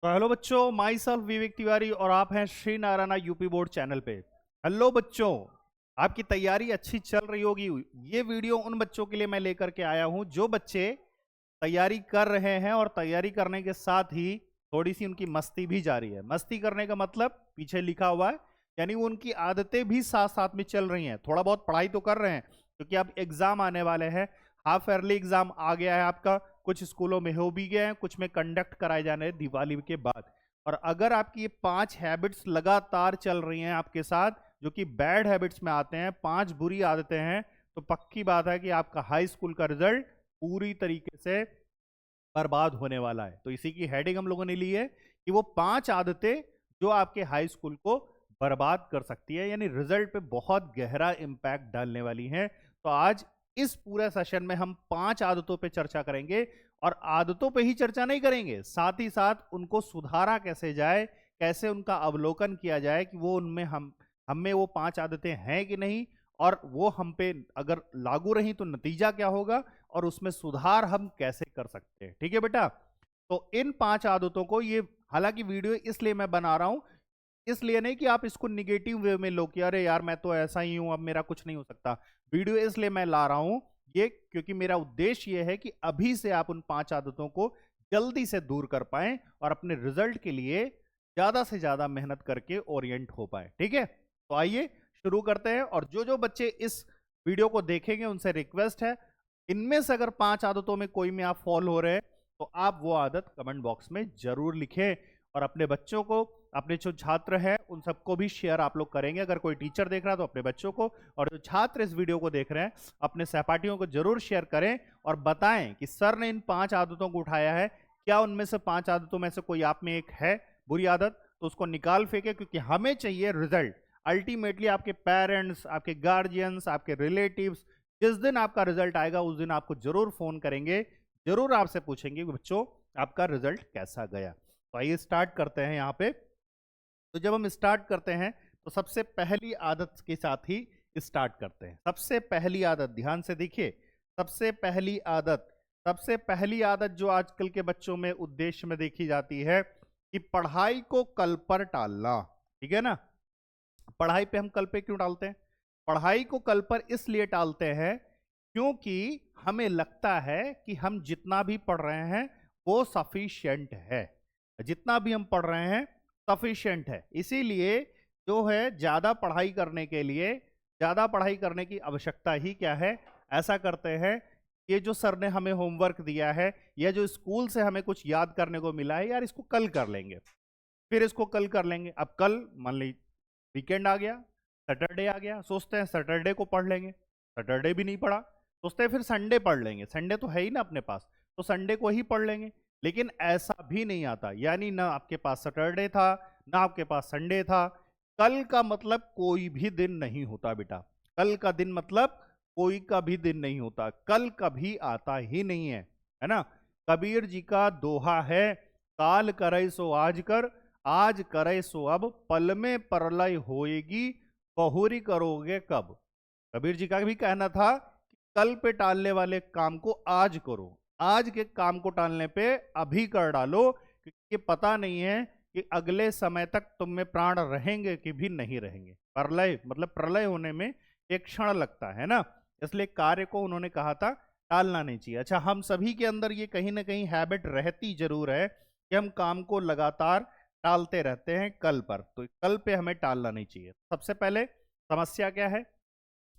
तो हेलो बच्चों, my self Vivek Tiwari और आप हैं Shri Narayana UP board channel पे। हेलो बच्चों, आपकी तैयारी अच्छी चल रही होगी। ये वीडियो उन बच्चों के लिए मैं लेकर के आया हूं जो बच्चे तैयारी कर रहे हैं और तैयारी करने के साथ ही थोड़ी सी उनकी मस्ती भी जारी है। मस्ती करने का मतलब पीछे लिखा हुआ है, यानी वो उनकी आदतें भी साथ साथ में चल रही हैं। थोड़ा बहुत पढ़ाई तो कर रहे हैं क्योंकि अब एग्जाम आने वाले हैं। हाफ ईयरली एग्जाम आ गया है आपका, कुछ स्कूलों में हो भी गए हैं, कुछ में कंडक्ट कराए जाने हैं दिवाली के बाद। और अगर आपकी ये 5 हैबिट्स लगातार चल रही हैं आपके साथ, जो कि बैड हैबिट्स में आते हैं, 5 बुरी आदतें हैं, तो पक्की बात है कि आपका हाई स्कूल का रिजल्ट पूरी तरीके से बर्बाद होने वाला है। तो इसी की हेडिंग हम लोगों ने ली है कि वो 5 आदतें जो आपके हाई स्कूल को बर्बाद कर सकती है, यानी रिजल्ट पे बहुत गहरा इंपैक्ट डालने वाली हैं। तो आज इस पूरे सेशन में हम 5 आदतों पे चर्चा करेंगे, और आदतों पे ही चर्चा नहीं करेंगे, साथ ही साथ उनको सुधारा कैसे जाए, कैसे उनका अवलोकन किया जाए कि वो उनमें हम में वो 5 आदतें हैं कि नहीं, और वो हम पे अगर लागू रही तो नतीजा क्या होगा, और उसमें सुधार हम कैसे कर सकते हैं। ठीक है बेटा, तो इन 5 आदतों को, ये हालांकि वीडियो इसलिए मैं बना रहा हूं, इसलिए नहीं कि आप इसको निगेटिव वे में लो कि अरे यार मैं तो ऐसा ही हूं, अब मेरा कुछ नहीं हो सकता। वीडियो इसलिए मैं ला रहा हूं ये क्योंकि मेरा उद्देश्य ये है कि अभी से आप उन 5 आदतों को जल्दी से दूर कर पाएं और अपने रिजल्ट के लिए ज्यादा से ज्यादा मेहनत करके ओरिएंट हो पाए। ठीक है, तो आइए शुरू करते हैं। और जो जो बच्चे इस वीडियो को देखेंगे उनसे रिक्वेस्ट है, इनमें से अगर 5 आदतों में कोई में आप फॉलो हो रहे हैं तो आप वो आदत कमेंट बॉक्स में जरूर लिखें, और अपने बच्चों को, अपने जो छात्र हैं उन सबको भी शेयर आप लोग करेंगे। अगर कोई टीचर देख रहा है तो अपने बच्चों को, और जो छात्र इस वीडियो को देख रहे हैं अपने सहपाठियों को जरूर शेयर करें और बताएं कि सर ने इन 5 आदतों को उठाया है, क्या उनमें से 5 आदतों में से कोई आप में एक है बुरी आदत, तो उसको निकाल फेंके, क्योंकि हमें चाहिए रिजल्ट। अल्टीमेटली आपके पेरेंट्स, आपके गार्जियंस, आपके रिलेटिव्स, जिस दिन आपका रिजल्ट आएगा उस दिन आपको जरूर फोन करेंगे, जरूर आपसे पूछेंगे बच्चों आपका रिजल्ट कैसा गया। तो आइए स्टार्ट करते हैं यहाँ पे। तो जब हम स्टार्ट करते हैं तो सबसे पहली आदत के साथ ही स्टार्ट करते हैं। सबसे पहली आदत, ध्यान से देखिए, सबसे पहली आदत, सबसे पहली आदत जो आजकल के बच्चों में उद्देश्य में देखी जाती है कि पढ़ाई को कल पर टालना। ठीक है ना, पढ़ाई पे हम कल पे क्यों टालते हैं? पढ़ाई को कल पर इसलिए टालते हैं क्योंकि हमें लगता है कि हम जितना भी पढ़ रहे हैं वो सफिशिएंट है, जितना भी हम पढ़ रहे हैं सफिशिएंट है। इसीलिए जो है ज्यादा पढ़ाई करने के लिए, ज्यादा पढ़ाई करने की आवश्यकता ही क्या है, ऐसा करते हैं ये जो सर ने हमें होमवर्क दिया है या जो स्कूल से हमें कुछ याद करने को मिला है, यार इसको कल कर लेंगे, फिर इसको कल कर लेंगे। अब कल मान ली वीकेंड आ गया, सैटरडे आ गया, सोचते हैं सैटरडे को पढ़ लेंगे, सैटरडे भी नहीं पढ़ा, सोचते हैं फिर संडे पढ़ लेंगे, संडे तो है ही ना अपने पास, तो संडे को ही पढ़ लेंगे। लेकिन ऐसा भी नहीं आता, यानी ना आपके पास सैटरडे था ना आपके पास संडे था। कल का मतलब कोई भी दिन नहीं होता बेटा, कल का दिन मतलब कोई का भी दिन नहीं होता, कल कभी आता ही नहीं है ना। कबीर जी का दोहा है, काल करे सो आज कर, आज करे सो अब, पल में प्रलय होएगी, बहुरी करोगे कब। कबीर जी का भी कहना था कि कल पे टालने वाले काम को आज करो, आज के काम को टालने पे अभी कर डालो, क्योंकि पता नहीं है कि अगले समय तक तुम में प्राण रहेंगे कि भी नहीं रहेंगे। प्रलय मतलब प्रलय होने में एक क्षण लगता है ना, इसलिए कार्य को उन्होंने कहा था टालना नहीं चाहिए। अच्छा, हम सभी के अंदर ये कहीं ना कहीं हैबिट रहती जरूर है कि हम काम को लगातार टालते रहते हैं कल पर, तो कल पे हमें टालना नहीं चाहिए। सबसे पहले समस्या क्या है,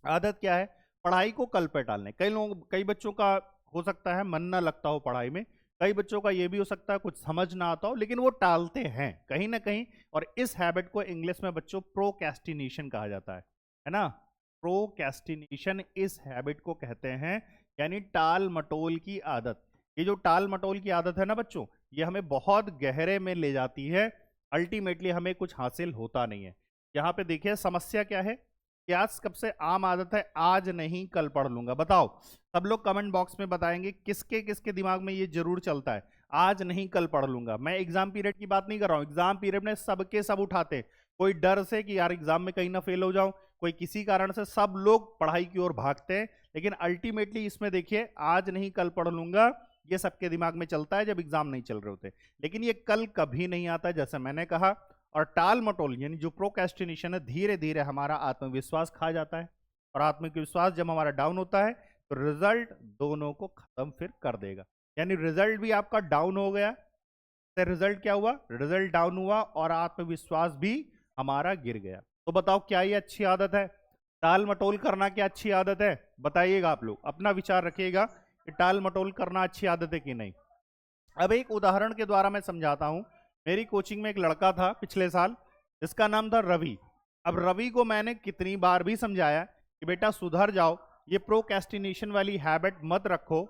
आदत क्या है, पढ़ाई को कल पे टालने। कई लोग, कई बच्चों का हो सकता है मन ना लगता हो पढ़ाई में, कई बच्चों का ये भी हो सकता है कुछ समझ ना आता हो, लेकिन वो टालते हैं कहीं ना कहीं। और इस हैबिट को इंग्लिश में बच्चों प्रोक्रेस्टिनेशन कहा जाता है ना। प्रोक्रेस्टिनेशन इस हैबिट को कहते हैं, यानी टाल मटोल की आदत। ये जो टाल मटोल की आदत है ना बच्चों, ये हमें बहुत गहरे में ले जाती है, अल्टीमेटली हमें कुछ हासिल होता नहीं है। यहाँ पे देखिए समस्या क्या है, क्या सबसे आम आदत है आज नहीं कल पढ़ लूंगा। बताओ, सब लोग कमेंट बॉक्स में बताएंगे किसके किसके दिमाग में ये जरूर चलता है, आज नहीं कल पढ़ लूंगा। मैं एग्जाम पीरियड की बात नहीं कर रहा हूं, एग्जाम पीरियड में सबके सब उठाते, कोई डर से कि यार एग्जाम में कहीं ना फेल हो जाऊं, कोई किसी कारण से, सब लोग पढ़ाई की ओर भागते हैं। लेकिन अल्टीमेटली इसमें देखिए, आज नहीं कल पढ़ लूंगा, ये सबके दिमाग में चलता है जब एग्जाम नहीं चल रहे होते, लेकिन ये कल कभी नहीं आता, जैसे मैंने कहा। और टाल मटोल यानी जो प्रोक्रेस्टिनेशन है, धीरे धीरे हमारा आत्मविश्वास खा जाता है, और आत्मविश्वास जब हमारा डाउन होता है तो रिजल्ट दोनों को खत्म फिर कर देगा। यानी रिजल्ट भी आपका डाउन हो गया, तो रिजल्ट क्या हुआ, रिजल्ट डाउन हुआ, और आत्मविश्वास भी हमारा गिर गया। तो बताओ क्या ये अच्छी आदत है? टाल मटोल करना क्या अच्छी आदत है? बताइएगा, आप लोग अपना विचार रखिएगा कि टाल मटोल करना अच्छी आदत है कि नहीं। अब एक उदाहरण के द्वारा मैं समझाता हूं। मेरी कोचिंग में एक लड़का था पिछले साल, जिसका नाम था रवि। अब रवि को मैंने कितनी बार भी समझाया कि बेटा सुधर जाओ, ये प्रोक्रेस्टिनेशन वाली हैबिट मत रखो,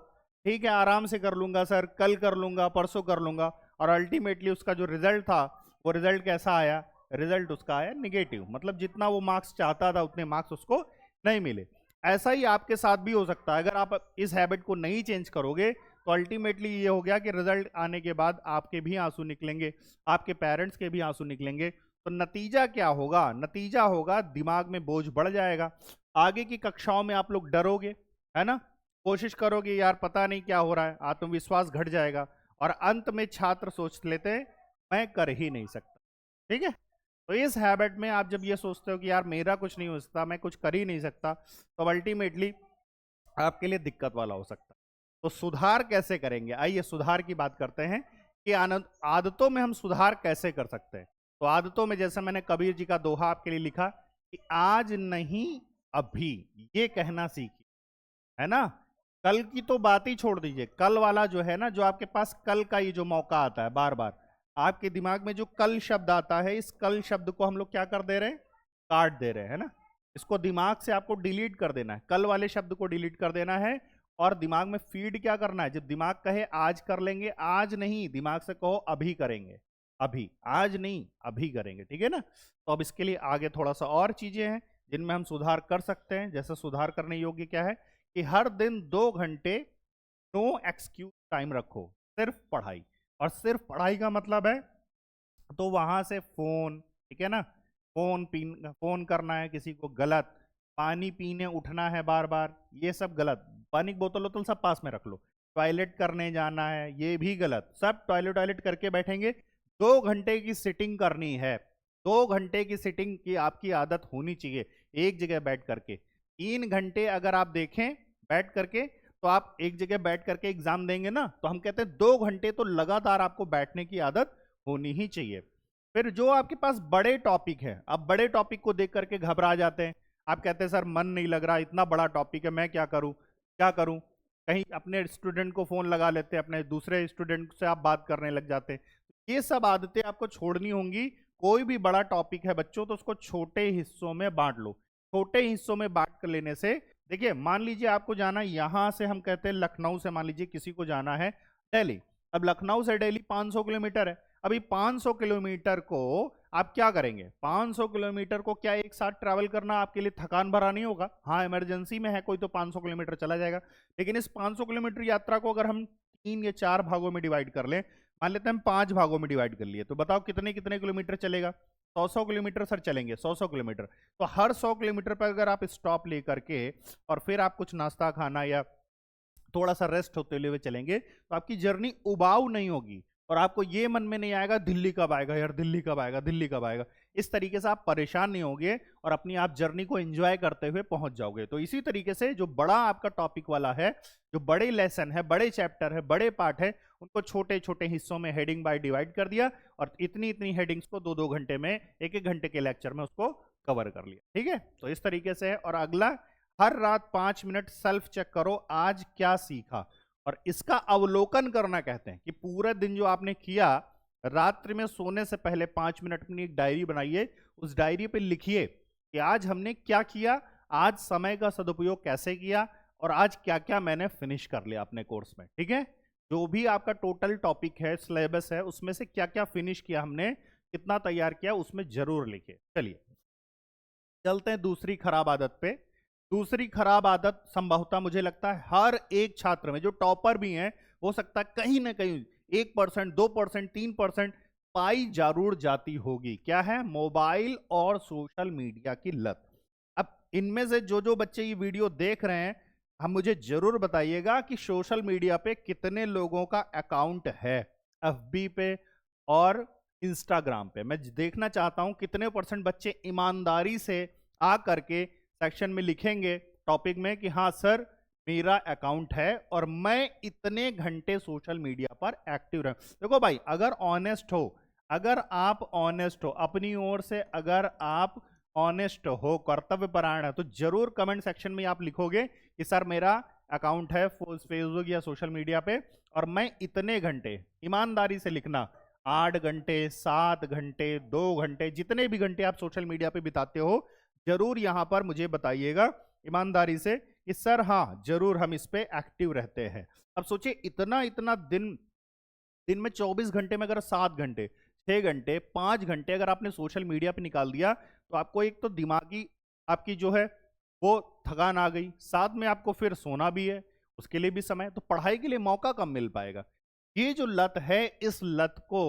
ठीक है आराम से कर लूंगा सर, कल कर लूंगा, परसों कर लूंगा। और अल्टीमेटली उसका जो रिजल्ट था, वो रिजल्ट कैसा आया? रिजल्ट उसका आया निगेटिव, मतलब जितना वो मार्क्स चाहता था उतने मार्क्स उसको नहीं मिले। ऐसा ही आपके साथ भी हो सकता है, अगर आप इस हैबिट को नहीं चेंज करोगे तो अल्टीमेटली ये हो गया कि रिजल्ट आने के बाद आपके भी आंसू निकलेंगे, आपके पेरेंट्स के भी आंसू निकलेंगे। तो नतीजा क्या होगा? नतीजा होगा दिमाग में बोझ बढ़ जाएगा, आगे की कक्षाओं में आप लोग डरोगे, है ना, कोशिश करोगे यार पता नहीं क्या हो रहा है, आत्मविश्वास घट जाएगा, और अंत में छात्र सोच लेते हैं मैं कर ही नहीं सकता। ठीक है, तो इस हैबिट में आप जब ये सोचते हो कि यार मेरा कुछ नहीं हो सकता, मैं कुछ कर ही नहीं सकता, तो अल्टीमेटली आपके लिए दिक्कत वाला हो सकता है। तो सुधार कैसे करेंगे? आइए सुधार की बात करते हैं कि आदतों में हम सुधार कैसे कर सकते हैं। तो आदतों में जैसे मैंने कबीर जी का दोहा आपके लिए लिखा कि आज नहीं अभी, ये कहना सीखिए, है ना। कल की तो बात ही छोड़ दीजिए, कल वाला जो है ना, जो आपके पास कल का ये जो मौका आता है, बार बार आपके दिमाग में जो कल शब्द आता है, इस कल शब्द को हम लोग क्या कर दे रहे हैं? काट दे रहे हैं, है ना। इसको दिमाग से आपको डिलीट कर देना है, कल वाले शब्द को डिलीट कर देना है, और दिमाग में फीड क्या करना है? जब दिमाग कहे आज कर लेंगे, आज नहीं, दिमाग से कहो अभी करेंगे, अभी, आज नहीं अभी करेंगे, ठीक है ना। तो अब इसके लिए आगे थोड़ा सा और चीजें हैं जिनमें हम सुधार कर सकते हैं। जैसे सुधार करने योग्य क्या है कि हर दिन 2 घंटे नो एक्सक्यूज टाइम रखो, सिर्फ पढ़ाई। और सिर्फ पढ़ाई का मतलब है तो वहां से फोन, ठीक है ना, फोन करना है किसी को गलत, पानी पीने उठना है बार बार, ये सब गलत, पानी की बोतल वोतल सब पास में रख लो, टॉयलेट करने जाना है ये भी गलत, सब टॉयलेट टॉयलेट करके बैठेंगे। 2 घंटे की सिटिंग करनी है, 2 घंटे की सिटिंग की आपकी आदत होनी चाहिए, एक जगह बैठ करके। 3 घंटे अगर आप देखें बैठ करके, तो आप एक जगह बैठ करके एग्जाम देंगे ना, तो हम कहते हैं 2 घंटे तो लगातार आपको बैठने की आदत होनी ही चाहिए। फिर जो आपके पास बड़े टॉपिक है, अब बड़े टॉपिक को देख करके घबरा जाते हैं, आप कहते हैं सर मन नहीं लग रहा, इतना बड़ा टॉपिक है, मैं क्या करूं क्या करूं। कहीं अपने स्टूडेंट को फोन लगा लेते हैं, अपने दूसरे स्टूडेंट से आप बात करने लग जाते हैं। ये सब आदतें आपको छोड़नी होंगी। कोई भी बड़ा टॉपिक है बच्चों, तो उसको छोटे हिस्सों में बांट लो। छोटे हिस्सों में बांट कर लेने से, देखिए मान लीजिए आपको जाना यहां से, हम कहते हैं लखनऊ से, मान लीजिए किसी को जाना है दिल्ली। अब लखनऊ से दिल्ली 500 किलोमीटर है। अभी 500 किलोमीटर को आप क्या करेंगे? 500 किलोमीटर को क्या एक साथ ट्रैवल करना आपके लिए थकान भरा नहीं होगा? हाँ, इमरजेंसी में है कोई तो 500 किलोमीटर चला जाएगा, लेकिन इस 500 किलोमीटर यात्रा को अगर हम 3 या 4 भागों में डिवाइड कर लें, मान लेते हैं हम 5 भागों में डिवाइड कर लिए, तो बताओ कितने कितने किलोमीटर चलेगा? 100 किलोमीटर सर चलेंगे, 100 किलोमीटर। तो हर 100 किलोमीटर पर अगर आप स्टॉप लेकर के और फिर आप कुछ नाश्ता खाना या थोड़ा सा रेस्ट होते हुए चलेंगे, तो आपकी जर्नी उबाऊ नहीं होगी, और आपको ये मन में नहीं आएगा दिल्ली कब आएगा यार, दिल्ली कब आएगा, दिल्ली कब आएगा। इस तरीके से आप परेशान नहीं होगे और अपनी आप जर्नी को एंजॉय करते हुए पहुंच जाओगे। तो इसी तरीके से जो बड़ा आपका टॉपिक वाला है, जो बड़े लेसन है, बड़े चैप्टर है, बड़े पार्ट है, उनको छोटे छोटे हिस्सों में हेडिंग बाय डिवाइड कर दिया, और इतनी इतनी हेडिंग्स को 2-2 घंटे में, 1-1 घंटे के लेक्चर में उसको कवर कर लिया। ठीक है, तो इस तरीके से है। और अगला, हर रात 5 मिनट सेल्फ चेक करो आज क्या सीखा, और इसका अवलोकन करना कहते हैं कि पूरे दिन जो आपने किया, रात्रि में सोने से पहले 5 मिनट अपनी एक डायरी बनाइए, उस डायरी पे लिखिए कि आज हमने क्या किया, आज समय का सदुपयोग कैसे किया, और आज क्या क्या मैंने फिनिश कर लिया अपने कोर्स में। ठीक है, जो भी आपका टोटल टॉपिक है, सिलेबस है, उसमें से क्या क्या फिनिश किया हमने, कितना तैयार किया, उसमें जरूर लिखिए। चलिए चलते हैं दूसरी खराब आदत पे। दूसरी खराब आदत संभवतः मुझे लगता है हर एक छात्र में, जो टॉपर भी हैं, हो सकता है कहीं ना कहीं 1%, 2%, 3% पाई जरूर जाती होगी। क्या है? मोबाइल और सोशल मीडिया की लत। अब इनमें से जो जो बच्चे ये वीडियो देख रहे हैं, हम मुझे जरूर बताइएगा कि सोशल मीडिया पे कितने लोगों का अकाउंट है, एफबी पे और इंस्टाग्राम पे। मैं देखना चाहता हूं कितने परसेंट बच्चे ईमानदारी से आ करके सेक्शन में लिखेंगे टॉपिक में कि हाँ सर मेरा अकाउंट है और मैं इतने घंटे सोशल मीडिया पर एक्टिव रह। देखो भाई, अगर ऑनेस्ट हो, अगर आप ऑनेस्ट हो अपनी ओर से, अगर आप ऑनेस्ट हो, कर्तव्यपरायण है, तो जरूर कमेंट सेक्शन में आप लिखोगे कि सर मेरा अकाउंट है फेसबुक या सोशल मीडिया पे और मैं इतने घंटे, ईमानदारी से लिखना, 8 घंटे, 7 घंटे, 2 घंटे, जितने भी घंटे आप सोशल मीडिया पे बिताते हो, जरूर यहां पर मुझे बताइएगा ईमानदारी से कि सर हाँ जरूर हम इस पे एक्टिव रहते हैं। अब सोचिए इतना इतना दिन में 24 घंटे में अगर 7 घंटे, 6 घंटे, 5 घंटे अगर आपने सोशल मीडिया पे निकाल दिया तो आपको एक तो दिमागी आपकी जो है वो थकान आ गई, साथ में आपको फिर सोना भी है, उसके लिए भी समय, तो पढ़ाई के लिए मौका कम मिल पाएगा। ये जो लत है, इस लत को,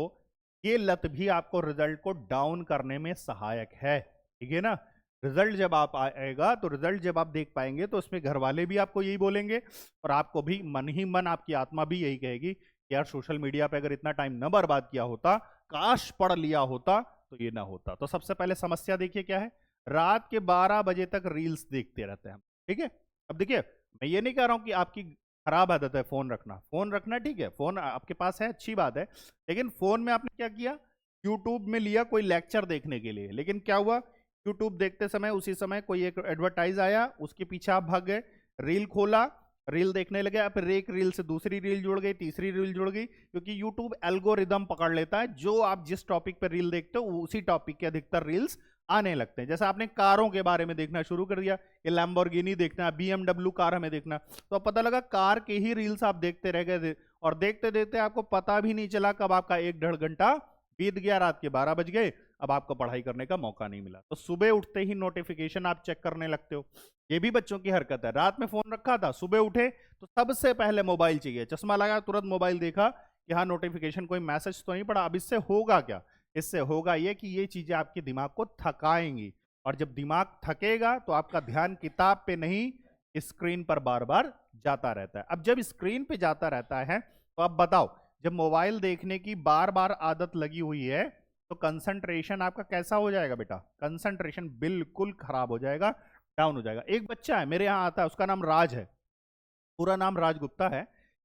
ये लत भी आपको रिजल्ट को डाउन करने में सहायक है, ठीक है ना। रिजल्ट जब आप आएगा तो रिजल्ट जब आप देख पाएंगे तो उसमें घर वाले भी आपको यही बोलेंगे और आपको भी मन ही मन आपकी आत्मा भी यही कहेगी यार सोशल मीडिया पे अगर इतना टाइम न बर्बाद किया होता, काश पढ़ लिया होता तो ये ना होता। तो सबसे पहले समस्या देखिए क्या है, रात के 12 बजे तक रील्स देखते रहते हैं हम, ठीक है। अब देखिए मैं ये नहीं कह रहा हूं कि आपकी खराब आदत है फोन रखना, फोन रखना ठीक है, फोन आपके पास है अच्छी बात है, लेकिन फोन में आपने क्या किया, यूट्यूब में लिया कोई लेक्चर देखने के लिए, लेकिन क्या हुआ, यूट्यूब देखते समय उसी समय कोई एक एडवर्टाइज आया, उसके पीछे आप भाग गए, रील खोला, रील देखने लगे, फिर एक रील से दूसरी रील जुड़ गई, तीसरी रील जुड़ गई, क्योंकि यूट्यूब एल्गोरिदम पकड़ लेता है, जो आप जिस टॉपिक पर रील देखते हो उसी टॉपिक के अधिकतर रील्स आने लगते हैं। जैसे आपने कारों के बारे में देखना शुरू कर दिया कि लैम्बोर्गिनी देखना, बीएमडब्ल्यू कार हमें देखना, तो अब पता लगा कार के ही रील्स आप देखते रह गए और देखते देखते आपको पता भी नहीं चला कब आपका 1-1.5 घंटा बीत गया, रात के 12 बज गए, अब आपको पढ़ाई करने का मौका नहीं मिला। तो सुबह उठते ही नोटिफिकेशन आप चेक करने लगते हो, ये भी बच्चों की हरकत है। रात में फोन रखा था, सुबह उठे तो सबसे पहले मोबाइल चाहिए, चश्मा लगा तुरंत मोबाइल देखा कि हाँ नोटिफिकेशन, कोई मैसेज तो नहीं पड़ा। अब इससे होगा क्या, इससे होगा ये कि ये चीजें आपके दिमाग को थकाएंगी और जब दिमाग थकेगा तो आपका ध्यान किताब पे नहीं स्क्रीन पर बार बार जाता रहता है। अब जब स्क्रीन पे जाता रहता है तो अब बताओ, जब मोबाइल देखने की बार बार आदत लगी हुई है तो कंसंट्रेशन आपका कैसा हो जाएगा बेटा, कंसंट्रेशन बिल्कुल खराब हो जाएगा, डाउन हो जाएगा। एक बच्चा है मेरे यहाँ आता है, उसका नाम राज है, पूरा नाम राज गुप्ता है,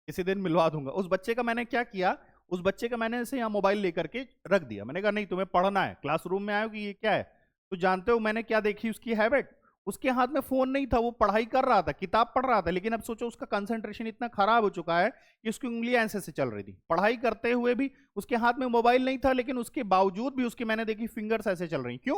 किसी दिन मिलवा दूंगा। उस बच्चे का मैंने क्या किया, उस बच्चे का मैंने ऐसे यहाँ मोबाइल लेकर के रख दिया, मैंने कहा नहीं तुम्हें पढ़ना है, क्लासरूम में आयो कि ये क्या है। तो जानते हो मैंने क्या देखी उसकी हैबिट, उसके हाथ में फोन नहीं था, वो पढ़ाई कर रहा था, किताब पढ़ रहा था, लेकिन अब सोचो उसका कंसंट्रेशन इतना खराब हो चुका है कि उसकी उंगलियां ऐसे से चल रही थी, पढ़ाई करते हुए भी उसके हाथ में मोबाइल नहीं था, लेकिन उसके बावजूद भी उसकी मैंने देखी फिंगर्स ऐसे चल रही। क्यों?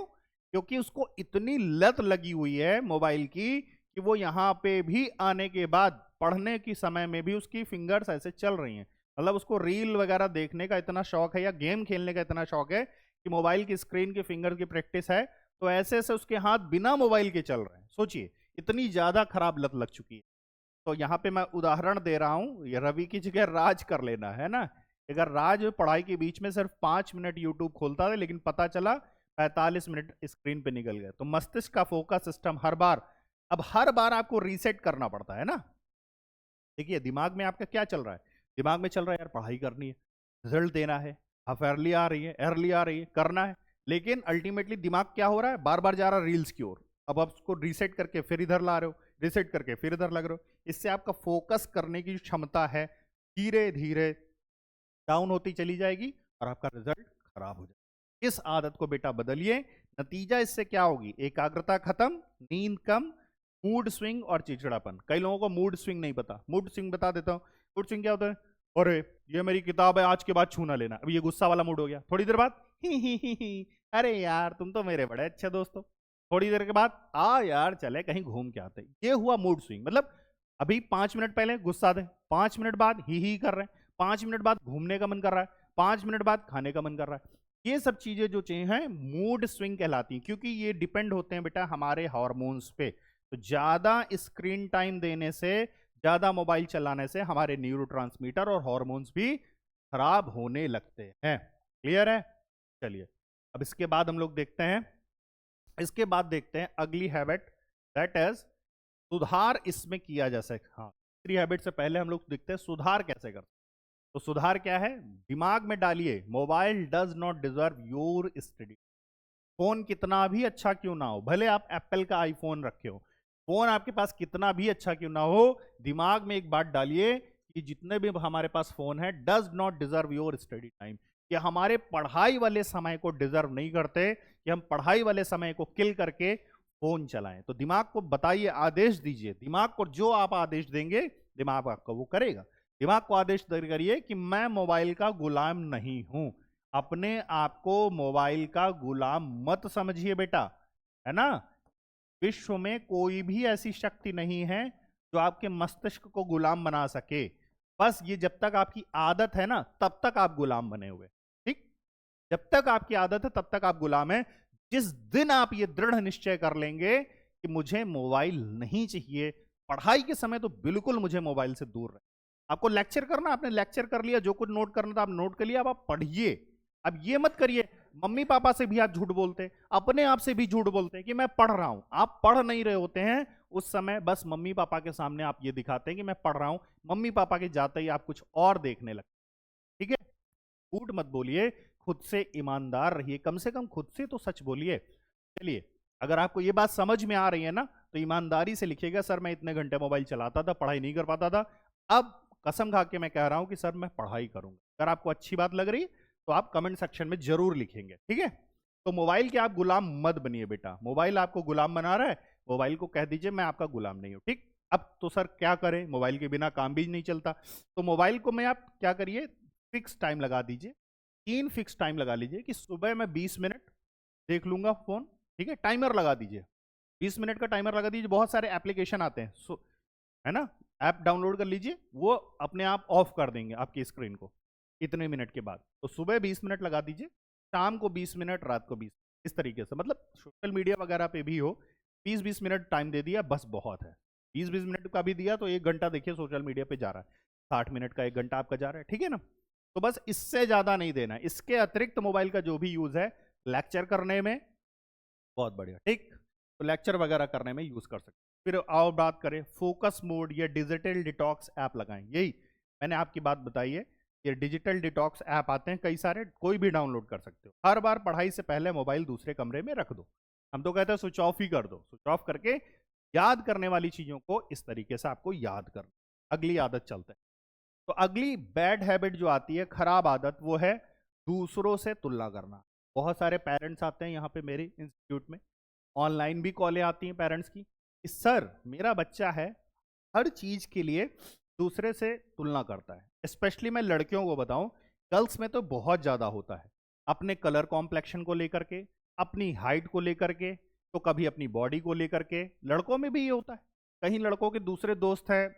क्योंकि उसको इतनी लत लगी हुई है मोबाइल की कि वो यहाँ पे भी आने के बाद पढ़ने की समय में भी उसकी फिंगर्स ऐसे चल रही हैं। मतलब उसको रील वगैरह देखने का इतना शौक है या गेम खेलने का इतना शौक है कि मोबाइल की स्क्रीन की फिंगर की प्रैक्टिस है, तो ऐसे ऐसे उसके हाथ बिना मोबाइल के चल रहे हैं। सोचिए इतनी ज्यादा खराब लत लग चुकी है। तो यहाँ पे मैं उदाहरण दे रहा हूँ, ये रवि की जगह राज कर लेना है ना। अगर राज पढ़ाई के बीच में सिर्फ 5 मिनट यूट्यूब खोलता था, लेकिन पता चला 45 मिनट स्क्रीन पे निकल गए, तो मस्तिष्क का फोकस सिस्टम हर बार आपको रीसेट करना पड़ता है ना। देखिए दिमाग में आपका क्या चल रहा है, दिमाग में चल रहा है यार पढ़ाई करनी है, रिजल्ट देना है, हाफ अर्ली आ रही है, अर्ली आ रही है, करना है, लेकिन अल्टीमेटली दिमाग क्या हो रहा है, बार बार जा रहा है रील्स की ओर। अब आप उसको रीसेट करके फिर इधर ला रहे हो, रीसेट करके फिर इधर लग रहे हो, इससे आपका फोकस करने की जो क्षमता है धीरे धीरे डाउन होती चली जाएगी और आपका रिजल्ट खराब हो जाएगा। इस आदत को बेटा बदलिए, नतीजा इससे क्या होगी, एकाग्रता खत्म, नींद कम, मूड स्विंग और चिड़चिड़ापन। कई लोगों को मूड स्विंग नहीं पता, मूड स्विंग बता देता हूं। मूड स्विंग क्या होता है, अरे ये मेरी किताब है आज के बाद छूना लेना, अब ये गुस्सा वाला मूड हो गया। थोड़ी देर बाद ही, अरे यार तुम तो मेरे बड़े अच्छे दोस्त हो। थोड़ी देर के बाद आ यार चले कहीं घूम के आते, ये हुआ मूड स्विंग। मतलब अभी 5 मिनट पहले गुस्सा थे, 5 मिनट बाद ही कर रहे हैं, 5 मिनट बाद घूमने का मन कर रहा है, 5 मिनट बाद खाने का मन कर रहा है। ये सब चीजें जो चीजें हैं मूड स्विंग कहलाती हैं, क्योंकि ये डिपेंड होते हैं बेटा हमारे हार्मोन्स पे। तो ज्यादा स्क्रीन टाइम देने से, ज्यादा मोबाइल चलाने से हमारे न्यूरोट्रांसमीटर और हार्मोन्स भी खराब होने लगते हैं। क्लियर है? चलिए अब इसके बाद हम लोग देखते हैं, इसके बाद देखते हैं अगली हैबिट, दैट इज सुधार इसमें किया जा सकता। हाँ, तीसरी हैबिट से पहले हम लोग देखते हैं सुधार कैसे करते हैं। तो सुधार क्या है, दिमाग में डालिए, mobile does not deserve your study. Phone कितना भी अच्छा क्यों ना हो, भले आप एप्पल का आईफोन रखे हो, फोन आपके पास कितना भी अच्छा क्यों ना हो, दिमाग में एक बात डालिए कि जितने भी हमारे पास फोन है does not deserve your study time, कि हमारे पढ़ाई वाले समय को डिजर्व नहीं करते, कि हम पढ़ाई वाले समय को किल करके फोन चलाएं। तो दिमाग को बताइए, आदेश दीजिए, दिमाग को जो आप आदेश देंगे दिमाग आपका वो करेगा। दिमाग को आदेश करिए कि मैं मोबाइल का गुलाम नहीं हूं। अपने आप को मोबाइल का गुलाम मत समझिए बेटा, है ना। विश्व में कोई भी ऐसी शक्ति नहीं है जो आपके मस्तिष्क को गुलाम बना सके। बस ये जब तक आपकी आदत है ना तब तक आप गुलाम बने हुए, ठीक। जब तक आपकी आदत है तब तक आप गुलाम हैं। जिस दिन आप ये दृढ़ निश्चय कर लेंगे कि मुझे मोबाइल नहीं चाहिए, पढ़ाई के समय तो बिल्कुल मुझे मोबाइल से दूर रहे। आपको लेक्चर करना, आपने लेक्चर कर लिया, जो कुछ नोट करना था आप नोट कर लिया, अब आप पढ़िए। अब ये मत करिए, मम्मी पापा से भी आप झूठ बोलते, अपने आप से भी झूठ बोलते कि मैं पढ़ रहा हूं। आप पढ़ नहीं रहे होते हैं उस समय, बस मम्मी पापा के सामने आप ये दिखाते हैं कि मैं पढ़ रहा हूं, मम्मी पापा के जाते ही आप कुछ और देखने लगते, ठीक है। झूठ मत बोलिए, खुद से ईमानदार रहिए, कम से कम खुद से तो सच बोलिए। चलिए, अगर आपको ये बात समझ में आ रही है ना तो ईमानदारी से लिखिएगा, सर मैं इतने घंटे मोबाइल चलाता था, पढ़ाई नहीं कर पाता था, अब कसम खा के मैं कह रहा हूं कि सर मैं पढ़ाई करूंगा। अगर आपको अच्छी बात लग रही तो आप कमेंट सेक्शन में जरूर लिखेंगे, ठीक है। तो मोबाइल के आप गुलाम मत बनिए बेटा, मोबाइल आपको गुलाम बना रहा है, मोबाइल को कह दीजिए मैं आपका गुलाम नहीं हूं, ठीक। अब तो सर क्या करें, मोबाइल के बिना काम भी नहीं चलता। तो मोबाइल को मैं आप क्या करिए, फिक्स टाइम लगा दीजिए, 3 फिक्स टाइम लगा लीजिए कि सुबह मैं 20 मिनट देख लूंगा फोन, ठीक है। टाइमर लगा दीजिए, 20 मिनट का टाइमर लगा दीजिए। बहुत सारे एप्लीकेशन आते हैं, है ना, ऐप डाउनलोड कर लीजिए, वो अपने आप ऑफ कर देंगे आपकी स्क्रीन को इतने मिनट के बाद। तो सुबह 20 मिनट लगा दीजिए, शाम को 20 मिनट, रात को 20, इस तरीके से, मतलब सोशल मीडिया वगैरह पे भी हो 20-20 मिनट टाइम दे दिया, बस बहुत है। 20-20 मिनट का भी दिया तो 1 घंटा देखिए सोशल मीडिया पे जा रहा है, 60 मिनट का 1 घंटा आपका जा रहा है, ठीक है ना। तो बस इससे ज्यादा नहीं देना है। इसके अतिरिक्त मोबाइल का जो भी यूज है लेक्चर करने में बहुत बढ़िया, ठीक, तो लेक्चर वगैरह करने में यूज कर सकते। फिर आओ बात करें, फोकस मोड या डिजिटल डिटॉक्स ऐप लगाएं। यही मैंने आपकी बात बताई है, ये डिजिटल डिटॉक्स ऐप आते हैं कई सारे, कोई भी डाउनलोड कर सकते हो। हर बार पढ़ाई से पहले मोबाइल दूसरे कमरे में रख दो, हम तो कहते हैं स्विच ऑफ ही कर दो, स्विच ऑफ करके याद करने वाली चीजों को इस तरीके से आपको याद करना। अगली आदत चलते हैं। तो अगली बैड हैबिट जो आती है, खराब आदत, वो है दूसरों से तुलना करना। बहुत सारे पेरेंट्स आते हैं यहाँ पे मेरे इंस्टीट्यूट में, ऑनलाइन भी कॉलें आती हैं पेरेंट्स की कि सर मेरा बच्चा है हर चीज के लिए दूसरे से तुलना करता है। स्पेशली मैं लड़कियों को बताऊं, गर्ल्स में तो बहुत ज्यादा होता है, अपने कलर कॉम्प्लेक्शन को लेकर के, अपनी हाइट को लेकर के, तो कभी अपनी बॉडी को लेकर के। लड़कों में भी ये होता है, कहीं लड़कों के दूसरे दोस्त हैं,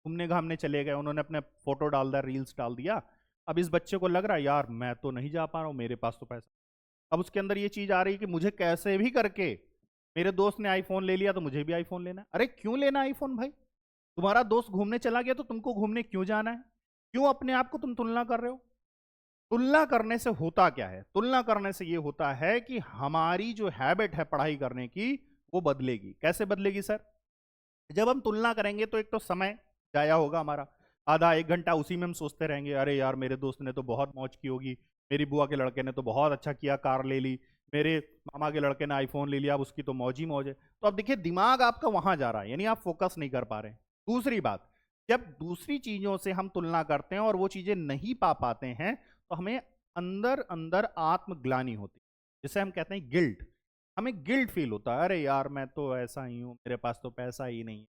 घूमने घामने चले गए, उन्होंने अपने फोटो डाल दिया, रील्स डाल दिया, अब इस बच्चे को लग रहा है यार मैं तो नहीं जा पा रहा हूँ, मेरे पास तो पैसा। अब उसके अंदर ये चीज आ रही है कि मुझे कैसे भी करके, मेरे दोस्त ने आईफोन ले लिया तो मुझे भी आईफोन लेना है। अरे क्यों लेना आईफोन भाई, तुम्हारा दोस्त घूमने चला गया तो तुमको घूमने क्यों जाना है, क्यों अपने आप को तुम तुलना कर रहे हो। तुलना करने से होता क्या है, तुलना करने से ये होता है कि हमारी जो हैबिट है पढ़ाई करने की वो बदलेगी। कैसे बदलेगी सर, जब हम तुलना करेंगे तो एक तो समय जाया होगा हमारा, आधा 1 घंटा उसी में हम सोचते रहेंगे, अरे यार मेरे दोस्त ने तो बहुत मौज की होगी, मेरी बुआ के लड़के ने तो बहुत अच्छा किया, कार ले ली, मेरे मामा के लड़के ने आईफोन ले लिया, अब उसकी तो मौज ही मौज है। तो अब देखिए दिमाग आपका वहां जा रहा है, यानी आप फोकस नहीं कर पा रहे। दूसरी बात, जब दूसरी चीजों से हम तुलना करते हैं और वो चीजें नहीं पा पाते हैं तो हमें अंदर अंदर आत्मग्लानि होती है, जिसे हम कहते हैं गिल्ट। हमें गिल्ट फील होता है, अरे यार मैं तो ऐसा ही हूँ, मेरे पास तो पैसा ही नहीं है,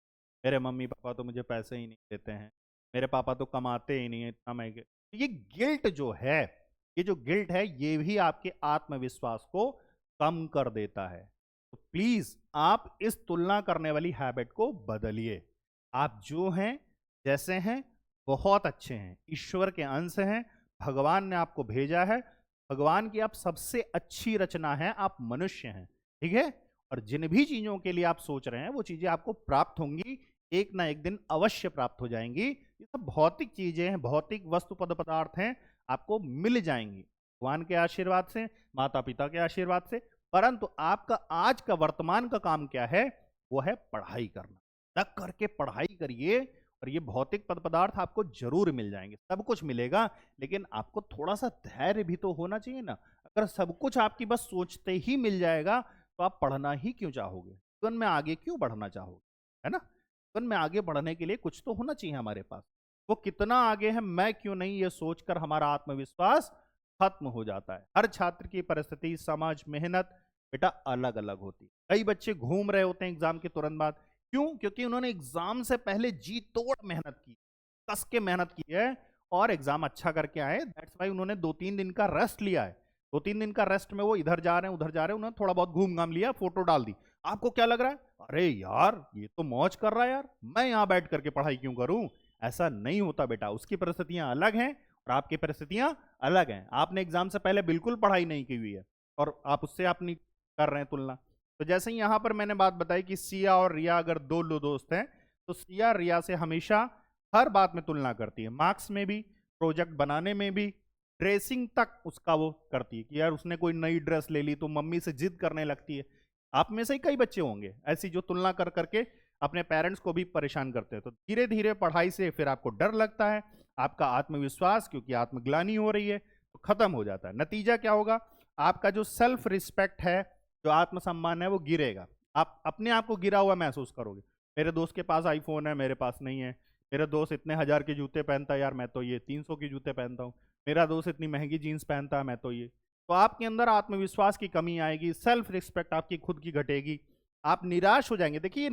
मेरे मम्मी पापा तो मुझे पैसे ही नहीं देते हैं, मेरे पापा तो कमाते ही नहीं है इतना। मैं ये गिल्ट जो है, ये जो गिल्ट है ये भी आपके आत्मविश्वास को कम कर देता है। तो प्लीज आप इस तुलना करने वाली हैबिट को बदलिए। आप जो हैं, जैसे हैं, बहुत अच्छे हैं, ईश्वर के अंश हैं, भगवान ने आपको भेजा है, भगवान की आप सबसे अच्छी रचना है, आप मनुष्य हैं, ठीक है। और जिन भी चीजों के लिए आप सोच रहे हैं वो चीजें आपको प्राप्त होंगी, एक ना एक दिन अवश्य प्राप्त हो जाएंगी। ये सब भौतिक चीजें हैं, भौतिक वस्तु पद पदार्थ हैं, आपको मिल जाएंगी भगवान के आशीर्वाद से, माता पिता के आशीर्वाद से। परंतु आपका आज का वर्तमान का काम क्या है, वो है पढ़ाई करना। लग करके पढ़ाई करिए, और ये भौतिक पद पदार्थ आपको जरूर मिल जाएंगे, सब कुछ मिलेगा, लेकिन आपको थोड़ा सा धैर्य भी तो होना चाहिए ना। अगर सब कुछ आपकी बस सोचते ही मिल जाएगा तो आप पढ़ना ही क्यों चाहोगे, जीवन में आगे क्यों बढ़ना चाहोगे, है ना। जीवन में आगे बढ़ने के लिए कुछ तो होना चाहिए हमारे पास। वो कितना आगे है, मैं क्यों नहीं, ये सोचकर हमारा आत्मविश्वास खत्म हो जाता है। हर छात्र की परिस्थिति, समाज, मेहनत बेटा अलग अलग होती है। कई बच्चे घूम रहे होते हैं एग्जाम के तुरंत बाद, क्यों? क्योंकि उन्होंने एग्जाम से पहले जी तोड़ मेहनत की, कस के मेहनत की है, और एग्जाम अच्छा करके आए। दैट्स वाई उन्होंने 2-3 दिन का रेस्ट लिया है। 2-3 दिन का रेस्ट में वो इधर जा रहे हैं, उधर जा रहे हैं, उन्होंने थोड़ा बहुत घूम घाम लिया, फोटो डाल दी। आपको क्या लग रहा है, अरे यार ये तो मौज कर रहा है यार, मैं यहां बैठ करके पढ़ाई क्यों करूं? ऐसा नहीं होता बेटा, उसकी परिस्थितियां अलग हैं और आपकी परिस्थितियां अलग हैं। आपने एग्जाम से पहले बिल्कुल पढ़ाई नहीं की हुई है और आप उससे आप नहीं कर रहे हैं तुलना। तो जैसे ही यहां पर मैंने बात बताई कि सिया और रिया अगर दो दोस्त हैं, तो सिया रिया से हमेशा हर बात में तुलना करती है, मार्क्स में भी, प्रोजेक्ट बनाने में भी, ड्रेसिंग तक उसका वो करती है कि यार उसने कोई नई ड्रेस ले ली तो मम्मी से जिद करने लगती है। आप में से ही कई बच्चे होंगे ऐसी जो तुलना कर करके अपने पेरेंट्स को भी परेशान करते हैं। तो धीरे धीरे पढ़ाई से फिर आपको डर लगता है, आपका आत्मविश्वास, क्योंकि आत्मग्लानि हो रही है, तो खत्म हो जाता है। नतीजा क्या होगा, आपका जो सेल्फ रिस्पेक्ट है, जो आत्मसम्मान है, वो गिरेगा। आप अपने आप को गिरा हुआ महसूस करोगे। मेरे दोस्त के पास आईफोन है, मेरे पास नहीं है। मेरा दोस्त इतने 1000 के जूते पहनता है, यार मैं तो ये 300 के जूते पहनता हूँ। मेरा दोस्त इतनी महंगी जीन्स पहनता है, मैं तो ये। तो आपके अंदर आत्मविश्वास की कमी आएगी, सेल्फ रिस्पेक्ट आपकी खुद की घटेगी, आप निराश हो जाएंगे। देखिए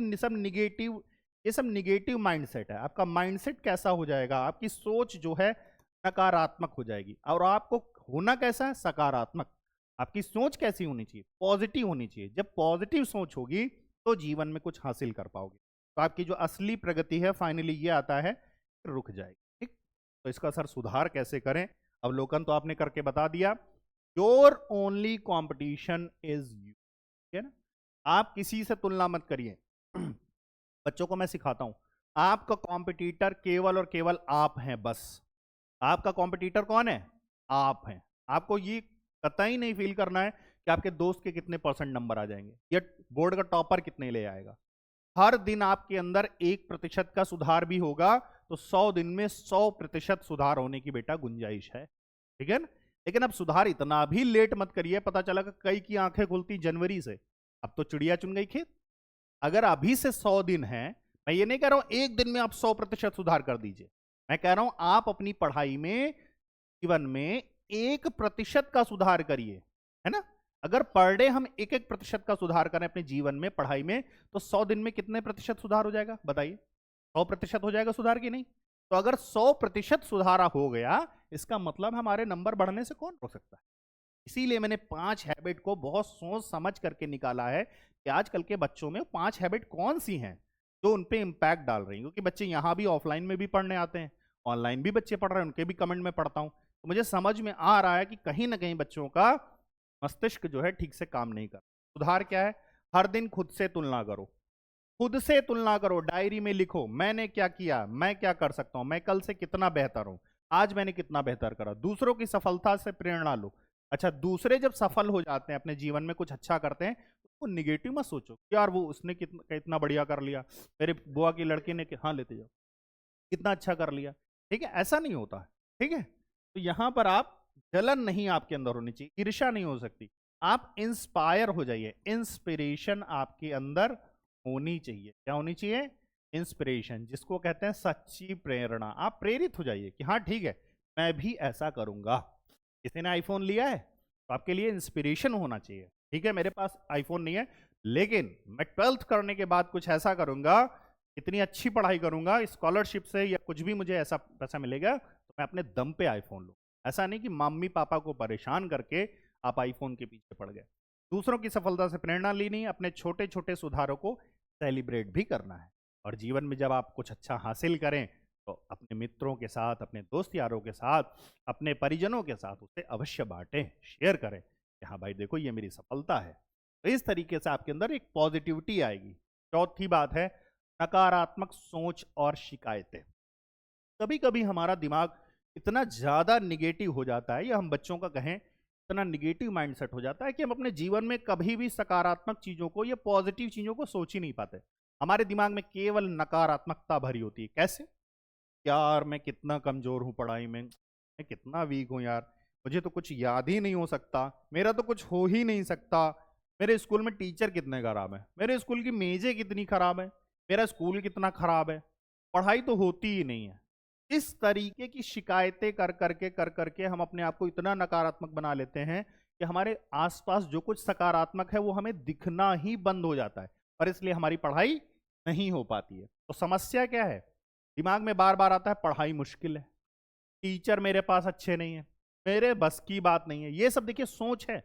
ये सब निगेटिव माइंडसेट है। आपका माइंडसेट कैसा हो जाएगा, आपकी सोच जो है नकारात्मक हो जाएगी, और आपको होना कैसा है, सकारात्मक। आपकी सोच कैसी होनी चाहिए, पॉजिटिव होनी चाहिए। जब पॉजिटिव सोच होगी तो जीवन में कुछ हासिल कर पाओगे, तो आपकी जो असली प्रगति है फाइनली ये आता है, रुक जाएगी। ठीक, तो इसका सर सुधार कैसे करें, अवलोकन तो आपने करके बता दिया। Your only competition is you, ठीक है ना। आप किसी से तुलना मत करिए। बच्चों को मैं सिखाता हूं, आपका कॉम्पिटिटर केवल और केवल आप हैं, बस। आपका कॉम्पिटिटर कौन है, आप हैं। आपको ये कतई नहीं फील करना है कि आपके दोस्त के कितने परसेंट नंबर आ जाएंगे या बोर्ड का टॉपर कितने ले आएगा। हर दिन आपके अंदर 1% का सुधार भी होगा तो 100 दिन में 100% सुधार होने की बेटा गुंजाइश है, ठीक है ना। लेकिन अब सुधार इतना भी लेट मत करिए, पता चला कि कई की आंखें खुलती जनवरी से, अब तो चिड़िया चुन गई खेत। अगर अभी से 100 दिन है, मैं ये नहीं कह रहा हूं एक दिन में आप 100% सुधार कर दीजिए, मैं कह रहा हूं आप अपनी पढ़ाई में, जीवन में 1% का सुधार करिए, है ना। अगर पर डे हम 1-1% का सुधार करें अपने जीवन में, पढ़ाई में, तो 100 दिन में कितने प्रतिशत सुधार हो जाएगा बताइए? 100% हो जाएगा सुधार की नहीं? तो अगर 100% सुधार हो गया, इसका मतलब हमारे नंबर बढ़ने से कौन रोक सकता है। इसीलिए मैंने 5 हैबिट को बहुत सोच समझ करके निकाला है कि आजकल के बच्चों में 5 हैबिट कौन सी हैं जो उन पे इम्पैक्ट डाल रही हैं। क्योंकि बच्चे यहाँ भी ऑफलाइन में भी पढ़ने आते हैं, ऑनलाइन भी बच्चे पढ़ रहे हैं, उनके भी कमेंट में पढ़ता हूँ, तो मुझे समझ में आ रहा है कि कहीं ना कहीं बच्चों का मस्तिष्क जो है ठीक से काम नहीं कर। सुधार क्या है, हर दिन खुद से तुलना करो, खुद से तुलना करो, डायरी में लिखो मैंने क्या किया, मैं क्या कर सकता हूं, मैं कल से कितना बेहतर हूं, आज मैंने कितना बेहतर करा। दूसरों की सफलता से प्रेरणा लो। अच्छा, दूसरे जब सफल हो जाते हैं, अपने जीवन में कुछ अच्छा करते हैं, तो निगेटिव मत सोचो यार वो उसने कितना बढ़िया कर लिया, मेरे बुआ की लड़की ने, हाँ लेते जाओ, कितना अच्छा कर लिया। ठीक है, ऐसा नहीं होता है, ठीक है। तो यहां पर आप, जलन नहीं आपके अंदर होनी चाहिए, ईर्ष्या नहीं हो सकती, आप इंस्पायर हो जाइए। इंस्पिरेशन आपके अंदर होनी चाहिए। क्या होनी चाहिए? इंस्पिरेशन, जिसको कहते हैं सच्ची प्रेरणा। आप प्रेरित हो जाइए कि हाँ ठीक है, मैं भी ऐसा करूंगा। किसी ने आईफोन लिया है तो आपके लिए इंस्पिरेशन होना चाहिए। ठीक है, मेरे पास आईफोन नहीं है, लेकिन मैं 12th करने के बाद कुछ ऐसा करूंगा, इतनी अच्छी पढ़ाई करूंगा, स्कॉलरशिप से या कुछ भी मुझे ऐसा पैसा मिलेगा तो मैं अपने दम पे आईफोन लूँ। ऐसा नहीं कि मम्मी पापा को परेशान करके आप आईफोन के पीछे पड़ गए। दूसरों की सफलता से प्रेरणा लेनी, अपने छोटे छोटे सुधारों को सेलिब्रेट भी करना है। और जीवन में जब आप कुछ अच्छा हासिल करें तो अपने मित्रों के साथ, अपने दोस्त यारों के साथ, अपने परिजनों के साथ उसे अवश्य बांटें, शेयर करें कि हाँ भाई देखो ये मेरी सफलता है। तो इस तरीके से आपके अंदर एक पॉजिटिविटी आएगी। चौथी बात है नकारात्मक सोच और शिकायतें। कभी कभी हमारा दिमाग इतना ज्यादा निगेटिव हो जाता है, या हम बच्चों का कहें इतना निगेटिव माइंडसेट हो जाता है कि हम अपने जीवन में कभी भी सकारात्मक चीजों को या पॉजिटिव चीजों को सोच ही नहीं पाते। हमारे दिमाग में केवल नकारात्मकता भरी होती है। कैसे? यार मैं कितना कमजोर हूं पढ़ाई में, मैं कितना वीक हूं यार, मुझे तो कुछ याद ही नहीं हो सकता, मेरा तो कुछ हो ही नहीं सकता, मेरे स्कूल में टीचर कितने खराब है, मेरे स्कूल की मेजें कितनी खराब है, मेरा स्कूल कितना खराब है, पढ़ाई तो होती ही नहीं है। इस तरीके की शिकायतें कर करके हम अपने आप को इतना नकारात्मक बना लेते हैं कि हमारे आसपास जो कुछ सकारात्मक है वो हमें दिखना ही बंद हो जाता है, और इसलिए हमारी पढ़ाई नहीं हो पाती है। तो समस्या क्या है? दिमाग में बार बार आता है पढ़ाई मुश्किल है, टीचर मेरे पास अच्छे नहीं है, मेरे बस की बात नहीं है। ये सब देखिए सोच है,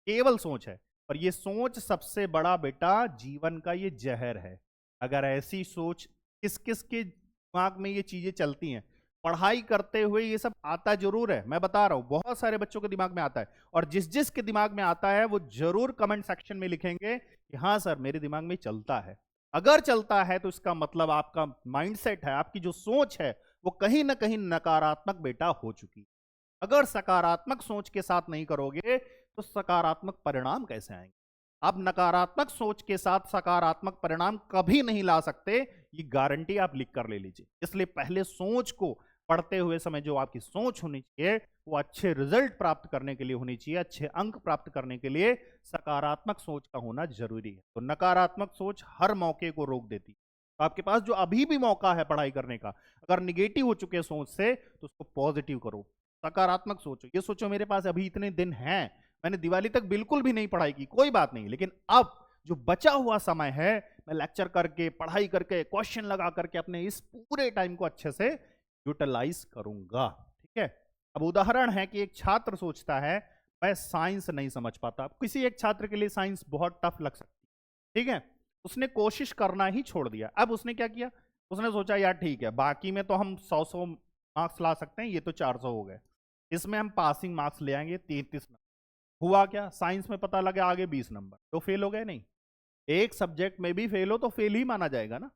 केवल सोच है, और ये सोच सबसे बड़ा बेटा जीवन का ये जहर है। अगर ऐसी सोच किस किस के दिमाग में ये चीजें चलती हैं, पढ़ाई करते हुए ये सब आता जरूर है, मैं बता रहा हूं बहुत सारे बच्चों के दिमाग में आता है, और जिस जिस के दिमाग में आता है वो जरूर कमेंट सेक्शन में लिखेंगे कि हाँ सर मेरे दिमाग में चलता है। अगर चलता है तो इसका मतलब आपका माइंडसेट है, आपकी जो सोच है वो कहीं ना कहीं नकारात्मक बेटा हो चुकी है। अगर सकारात्मक सोच के साथ नहीं करोगे तो सकारात्मक परिणाम कैसे आएंगे? आप नकारात्मक सोच के साथ सकारात्मक परिणाम कभी नहीं ला सकते, ये गारंटी आप लिख कर ले लीजिए। इसलिए पहले सोच को पढ़ते हुए समय जो आपकी सोच होनी चाहिए वो अच्छे रिजल्ट प्राप्त करने के लिए होनी चाहिए, अच्छे अंक प्राप्त करने के लिए सकारात्मक सोच का होना जरूरी है। तो नकारात्मक सोच हर मौके को रोक देती है। तो आपके पास जो अभी भी मौका है पढ़ाई करने का, अगर निगेटिव हो चुके सोच से तो उसको पॉजिटिव करो, सकारात्मक सोचो। ये सोचो मेरे पास अभी इतने दिन हैं, मैंने दिवाली तक बिल्कुल भी नहीं पढ़ाई की, कोई बात नहीं, लेकिन अब जो बचा हुआ समय है मैं लेक्चर करके, पढ़ाई करके, क्वेश्चन लगा करके अपने इस पूरे टाइम को अच्छे से यूटिलाइज करूंगा। ठीक है? अब उदाहरण है कि एक छात्र सोचता है मैं साइंस नहीं समझ पाता, किसी एक छात्र के लिए साइंस बहुत टफ लग सकती है, ठीक है, उसने कोशिश करना ही छोड़ दिया। अब उसने क्या किया? उसने सोचा यार ठीक है, बाकी में तो हम 100 मार्क्स ला सकते हैं, ये तो 400 हो गए, इसमें हम पासिंग मार्क्स ले आएंगे 33 नंबर। हुआ क्या? साइंस में पता लगा आगे 20 नंबर, तो फेल हो गए नहीं? एक सब्जेक्ट में भी फेल हो तो फेल ही माना जाएगा ना।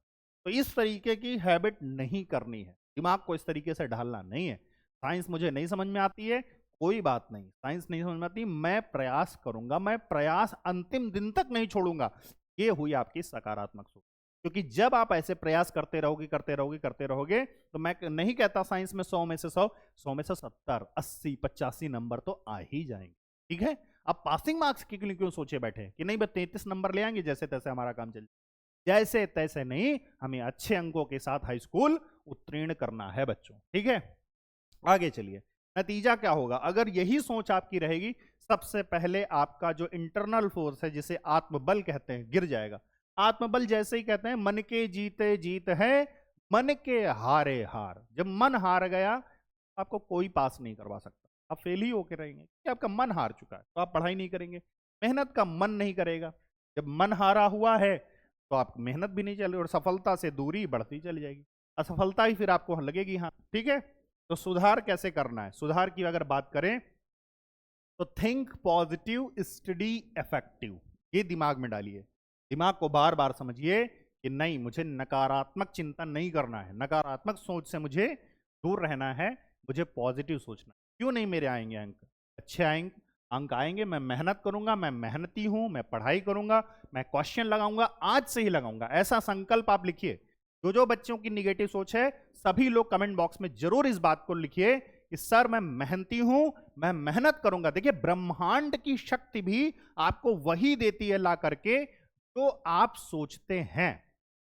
तो इस तरीके की हैबिट नहीं करनी है, दिमाग को इस तरीके से ढालना नहीं है। साइंस मुझे नहीं समझ में आती है, कोई बात नहीं, साइंस नहीं समझ में आती, मैं प्रयास करूंगा, मैं प्रयास अंतिम दिन तक नहीं छोड़ूंगा। ये हुई आपकी सकारात्मक सोच। क्योंकि जब आप ऐसे प्रयास करते रहोगे करते रहोगे करते रहोगे, तो मैं नहीं कहता साइंस में 100 में से 100, 100 में से 70, 80, 85 नंबर तो आ ही जाएंगे। ठीक है? अब पासिंग मार्क्स के लिए क्यों सोचे बैठे कि नहीं बस 33 नंबर ले आएंगे, जैसे तैसे हमारा काम चल, जैसे तैसे नहीं, हमें अच्छे अंकों के साथ हाई स्कूल उत्तीर्ण करना है बच्चों। ठीक है? आगे चलिए, नतीजा क्या होगा अगर यही सोच आपकी रहेगी? सबसे पहले आपका जो इंटरनल फोर्स है जिसे आत्मबल कहते हैं गिर जाएगा। आत्मबल जैसे ही कहते हैं मन के जीते जीत है, मन के हारे हार। जब मन हार गया आपको कोई पास नहीं करवा सकता, आप फेल ही होकर रहेंगे कि आपका मन हार चुका है। तो आप पढ़ाई नहीं करेंगे, मेहनत का मन नहीं करेगा। जब मन हारा हुआ है तो आप मेहनत भी नहीं चलेगी और सफलता से दूरी बढ़ती चली जाएगी, असफलता ही फिर आपको लगेगी। हाँ ठीक है, तो सुधार कैसे करना है? सुधार की अगर बात करें तो थिंक पॉजिटिव, स्टडी इफेक्टिव, ये दिमाग में डालिए। दिमाग को बार बार समझिए कि नहीं, मुझे नकारात्मक चिंतन नहीं करना है, नकारात्मक सोच से मुझे दूर रहना है, मुझे पॉजिटिव सोचना है। क्यों नहीं मेरे आएंगे अंक? अच्छे आएंगे, अंक आएंगे, मैं मेहनत करूंगा, मैं मेहनती हूं, मैं पढ़ाई करूंगा, मैं क्वेश्चन लगाऊंगा, आज से ही लगाऊंगा, ऐसा संकल्प आप लिखिए। जो बच्चों की निगेटिव सोच है सभी लोग कमेंट बॉक्स में जरूर इस बात को लिखिए कि सर मैं मेहनती हूं, मैं मेहनत करूंगा। देखिए ब्रह्मांड की शक्ति भी आपको वही देती है ला करके जो आप सोचते हैं।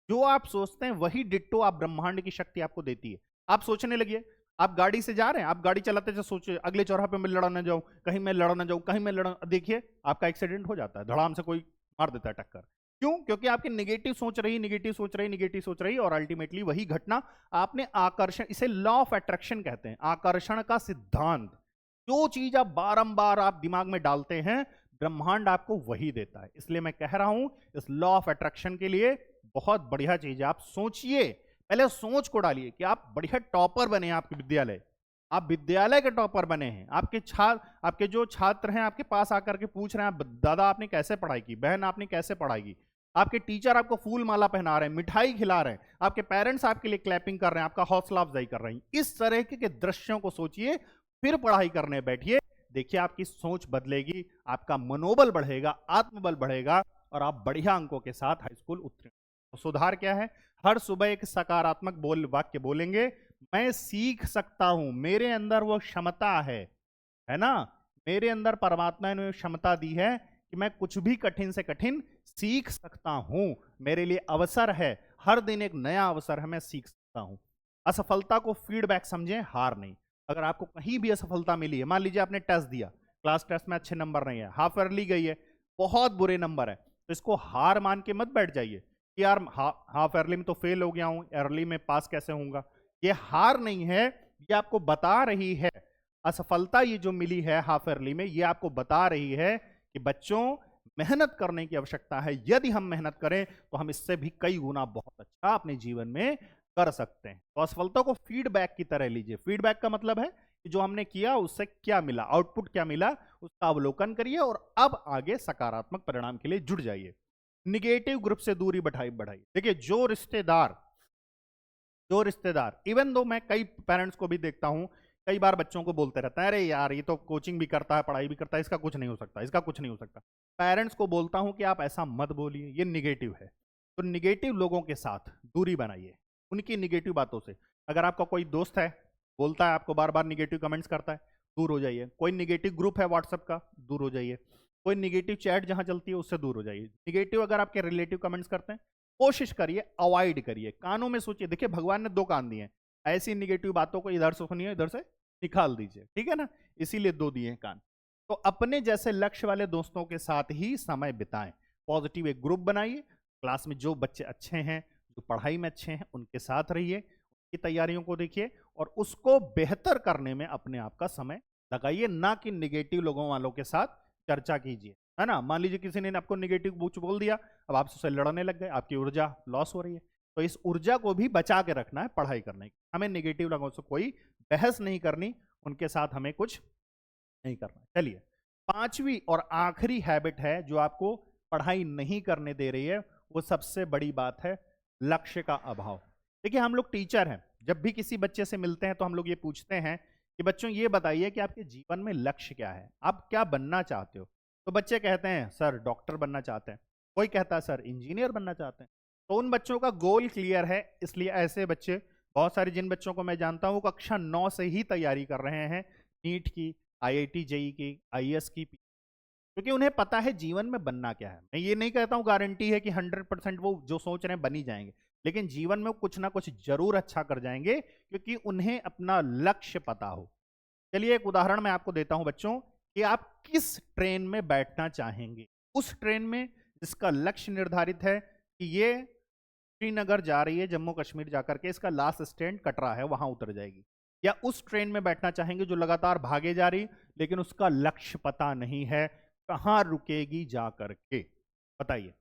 जो आप सोचते हैं वही डिट्टो आप ब्रह्मांड की शक्ति आपको देती है। आप सोचने लगिए, आप गाड़ी से जा रहे हैं, आप गाड़ी चलाते जो सोचिए अगले चौराहे पे मैं लड़ा ना जाऊं, कहीं मैं लड़ा ना जाऊं, कहीं मैं लड़ा, देखिए आपका एक्सीडेंट हो जाता है, धड़ाम से कोई मार देता है टक्कर। क्यों? क्योंकि आपकी निगेटिव सोच रही, निगेटिव सोच रही, निगेटिव सोच रही, और अल्टीमेटली वही घटना आपने आकर्षण, इसे लॉ ऑफ अट्रैक्शन कहते हैं, आकर्षण का सिद्धांत। जो चीज आप बारंबार आप दिमाग में डालते हैं ब्रह्मांड आपको वही देता है। इसलिए मैं कह रहा हूं इस लॉ ऑफ अट्रैक्शन के लिए बहुत बढ़िया चीज है, आप सोचिए, पहले सोच को डालिए कि आप बढ़िया टॉपर बने, आपके विद्यालय, आप विद्यालय के टॉपर बने हैं, आपके छात्र, आपके जो छात्र हैं आपके पास आकर के पूछ रहे हैं दादा आपने कैसे पढ़ाई की, बहन आपने कैसे पढ़ाई की, आपके टीचर आपको फूल माला पहना रहे हैं, मिठाई खिला रहे हैं, आपके पेरेंट्स आपके लिए क्लैपिंग कर रहे हैं, आपका हौसला अफजाई कर रहे हैं। इस तरह के दृश्यों को सोचिए, फिर पढ़ाई करने बैठिए, देखिए आपकी सोच बदलेगी, आपका मनोबल बढ़ेगा, आत्मबल बढ़ेगा, और आप बढ़िया अंकों के साथ हाई स्कूल उत्तीर्ण। तो सुधार क्या है? हर सुबह एक सकारात्मक वाक्य बोलेंगे, मैं सीख सकता हूं, मेरे अंदर वो क्षमता है ना, मेरे अंदर परमात्मा ने क्षमता दी है कि मैं कुछ भी कठिन से कठिन सीख सकता हूं, मेरे लिए अवसर है, हर दिन एक नया अवसर है, मैं सीख सकता हूं। असफलता को फीडबैक समझें, हार नहीं। अगर आपको कहीं भी असफलता मिली है, मान लीजिए आपने टेस्ट दिया, क्लास टेस्ट में अच्छे नंबर नहीं है, हाफ ईयरली गई है, बहुत बुरे नंबर है, तो इसको हार मान के मत बैठ जाइए कि यार हाफ ईयरली में तो फेल हो गया हूं, ईयरली में पास कैसे होऊंगा। ये हार नहीं है, ये आपको बता रही है, असफलता ये जो मिली है हाफ ईयरली में, ये आपको बता रही है कि बच्चों मेहनत करने की आवश्यकता है, यदि हम मेहनत करें तो हम इससे भी कई गुना बहुत अच्छा अपने जीवन में कर सकते हैं। तो असफलता को फीडबैक की तरह लीजिए। फीडबैक का मतलब है कि जो हमने किया उससे क्या मिला, आउटपुट क्या मिला, उसका अवलोकन करिए और अब आगे सकारात्मक परिणाम के लिए जुड़ जाइए। निगेटिव ग्रुप से दूरी बढ़ाइए। देखिए जो रिश्तेदार इवन दो मैं कई पेरेंट्स को भी देखता हूं, कई बार बच्चों को बोलते रहता है, अरे यार ये तो कोचिंग भी करता है, पढ़ाई भी करता है, इसका कुछ नहीं हो सकता, इसका कुछ नहीं हो सकता। पेरेंट्स को बोलता हूं कि आप ऐसा मत बोलिए, ये निगेटिव है। तो निगेटिव लोगों के साथ दूरी बनाइए, उनकी निगेटिव बातों से। अगर आपका कोई दोस्त है, बोलता है आपको बार बार निगेटिव कमेंट्स करता है, दूर हो जाइए। कोई निगेटिव ग्रुप है व्हाट्सएप का, दूर हो जाइए। कोई निगेटिव चैट जहां चलती है उससे दूर हो जाइए। निगेटिव अगर आपके रिलेटिव कमेंट्स करते हैं, कोशिश करिए अवॉइड करिए। कानों में सोचिए, देखिए भगवान ने 2 कान दिए हैं, ऐसी निगेटिव बातों को इधर से सुनिए, इधर से निकाल दीजिए, ठीक है ना, इसीलिए 2 दिए हैं कान। तो अपने जैसे लक्ष्य वाले दोस्तों के साथ ही समय बिताएं। पॉजिटिव एक ग्रुप बनाइए, क्लास में जो बच्चे अच्छे हैं, जो पढ़ाई में अच्छे हैं, उनके साथ रहिए, उनकी तैयारियों को देखिए और उसको बेहतर करने में अपने आप का समय लगाइए, ना कि निगेटिव लोगों वालों के साथ चर्चा कीजिए, है ना। मान लीजिए किसी ने आपको निगेटिव कुछ बोल दिया, अब आप उससे लड़ने लग गए, आपकी ऊर्जा लॉस हो रही है। तो इस ऊर्जा को भी बचा के रखना है पढ़ाई करने की। हमें निगेटिव लोगों से कोई बहस नहीं करनी, उनके साथ हमें कुछ नहीं करना। चलिए, 5वीं और आखिरी हैबिट है जो आपको पढ़ाई नहीं करने दे रही है, वो सबसे बड़ी बात है लक्ष्य का अभाव। देखिए हम लोग टीचर हैं, जब भी किसी बच्चे से मिलते हैं तो हम लोग ये पूछते हैं कि बच्चों ये बताइए कि आपके जीवन में लक्ष्य क्या है, आप क्या बनना चाहते हो। तो बच्चे कहते हैं सर डॉक्टर बनना चाहते हैं, कोई कहता है सर इंजीनियर बनना चाहते हैं। तो उन बच्चों का गोल क्लियर है, इसलिए ऐसे बच्चे बहुत सारे, जिन बच्चों को मैं जानता हूं वो कक्षा 9 से ही तैयारी कर रहे हैं, नीट की, IIT जेई की, IAS की, क्योंकि उन्हें पता है जीवन में बनना क्या है। मैं ये नहीं कहता हूं गारंटी है कि 100% वो जो सोच रहे हैं बन ही जाएंगे, लेकिन जीवन में कुछ ना कुछ जरूर अच्छा कर जाएंगे क्योंकि उन्हें अपना लक्ष्य पता हो। चलिए एक उदाहरण मैं आपको देता हूं बच्चों कि आप किस ट्रेन में बैठना चाहेंगे। उस ट्रेन में जिसका लक्ष्य निर्धारित है कि ये श्रीनगर जा रही है, जम्मू कश्मीर जाकर के इसका लास्ट स्टैंड कटरा है, वहां उतर जाएगी। या उस ट्रेन में बैठना चाहेंगे जो लगातार भागे जा रही लेकिन उसका लक्ष्य पता नहीं है, कहां रुकेगी जा करके, बताइए।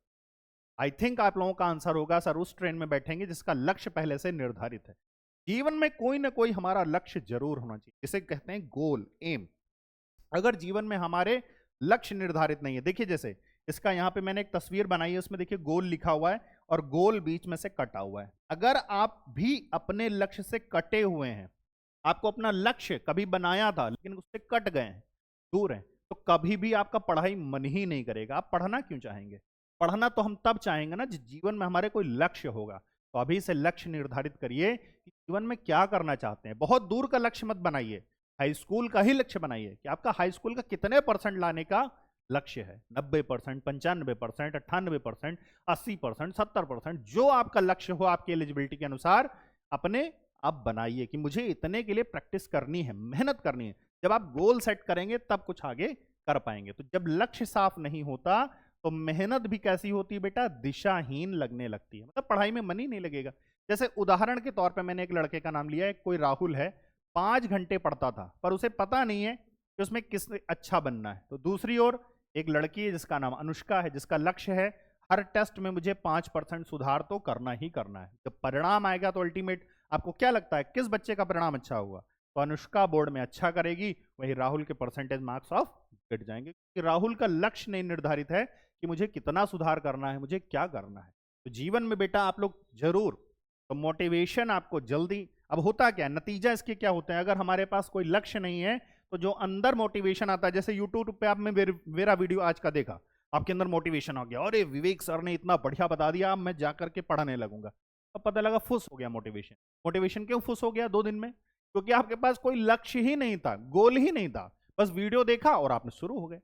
आई थिंक आप लोगों का आंसर होगा सर उस ट्रेन में बैठेंगे जिसका लक्ष्य पहले से निर्धारित है। जीवन में कोई ना कोई हमारा लक्ष्य जरूर होना चाहिए, जिसे कहते हैं गोल, एम। अगर जीवन में हमारे लक्ष्य निर्धारित नहीं है, देखिए जैसे इसका यहां पे मैंने एक तस्वीर बनाई है, उसमें देखिए गोल लिखा हुआ है और गोल बीच में से कटा हुआ है। अगर आप भी अपने लक्ष्य से कटे हुए हैं, आपको अपना लक्ष्य कभी बनाया था लेकिन उससे कट गए हैं, दूर हैं, तो कभी भी आपका पढ़ाई मन ही नहीं करेगा। आप पढ़ना क्यों चाहेंगे? पढ़ना तो हम तब चाहेंगे ना जिस जीवन में हमारे कोई लक्ष्य होगा। तो अभी से लक्ष्य निर्धारित करिए कि जीवन में क्या करना चाहते हैं। बहुत दूर का लक्ष्य मत बनाइए, हाई स्कूल का ही लक्ष्य बनाइए कि आपका हाई स्कूल का कितने % लाने का लक्ष्य है। 90%, 95%, 98%, 80%, 70%, जो आपका लक्ष्य हो आपकी एलिजिबिलिटी के अनुसार अपने आप बनाइए कि मुझे इतने के लिए प्रैक्टिस करनी है, मेहनत करनी है। जब आप गोल सेट करेंगे तब कुछ आगे कर पाएंगे। तो जब लक्ष्य साफ नहीं होता तो मेहनत भी कैसी होती है बेटा, दिशाहीन लगने लगती है, मतलब पढ़ाई में मन ही नहीं लगेगा। जैसे उदाहरण के तौर पे मैंने एक लड़के का नाम लिया है, कोई राहुल है, 5 घंटे पढ़ता था पर उसे पता नहीं है कि उसमें किस अच्छा बनना है। तो दूसरी ओर एक लड़की है जिसका नाम अनुष्का है, जिसका लक्ष्य है हर टेस्ट में मुझे 5% सुधार तो करना ही करना है। जब परिणाम आएगा तो अल्टीमेट आपको क्या लगता है किस बच्चे का परिणाम अच्छा होगा? तो अनुष्का बोर्ड में अच्छा करेगी, वही राहुल के परसेंटेज मार्क्स ऑफ गिर जाएंगे, क्योंकि राहुल का लक्ष्य नहीं निर्धारित है कि मुझे कितना सुधार करना है, मुझे क्या करना है। तो जीवन में बेटा आप लोग जरूर, तो मोटिवेशन आपको जल्दी, अब होता क्या है, नतीजा इसके क्या होते हैं, अगर हमारे पास कोई लक्ष्य नहीं है तो जो अंदर मोटिवेशन आता है, जैसे यूट्यूब पे आपने मेरा वीडियो आज का देखा, आपके अंदर मोटिवेशन आ गया, अरे विवेक सर ने इतना बढ़िया बता दिया, अब मैं जाकर के पढ़ने लगूंगा। अब पता लगा फुस हो गया मोटिवेशन। मोटिवेशन क्यों फुस हो गया 2 दिन में? क्योंकि आपके पास कोई लक्ष्य ही नहीं था, गोल ही नहीं था, बस वीडियो देखा और आपने शुरू हो गए।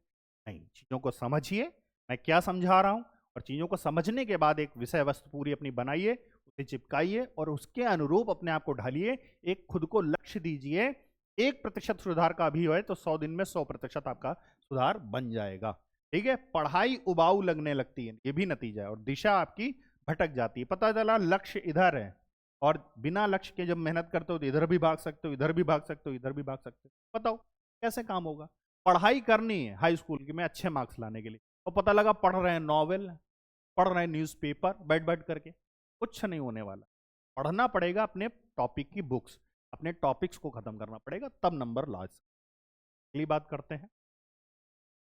नहीं, चीजों को समझिए, मैं क्या समझा रहा हूं, और चीजों को समझने के बाद एक विषय वस्तु पूरी अपनी बनाइए, उसे चिपकाइए और उसके अनुरूप अपने आप को ढालिए। एक खुद को लक्ष्य दीजिए, 1% सुधार का भी है तो 100 दिन में 100% आपका सुधार बन जाएगा। ठीक है, पढ़ाई उबाऊ लगने लगती है, ये भी नतीजा है, और दिशा आपकी भटक जाती है। पता चला लक्ष्य इधर है, और बिना लक्ष्य के जब मेहनत करते हो तो इधर भी भाग सकते हो, इधर भी भाग सकते हो, इधर भी भाग सकते हो। बताओ कैसे काम होगा? पढ़ाई करनी है हाई स्कूल की में अच्छे मार्क्स लाने के लिए, और पता लगा पढ़ रहे हैं नॉवेल, पढ़ रहे हैं न्यूज़पेपर बैठ बैठ करके, कुछ नहीं होने वाला। पढ़ना पड़ेगा अपने टॉपिक की बुक्स, अपने टॉपिक्स को खत्म करना पड़ेगा, तब नंबर ला सकते। अगली बात करते हैं।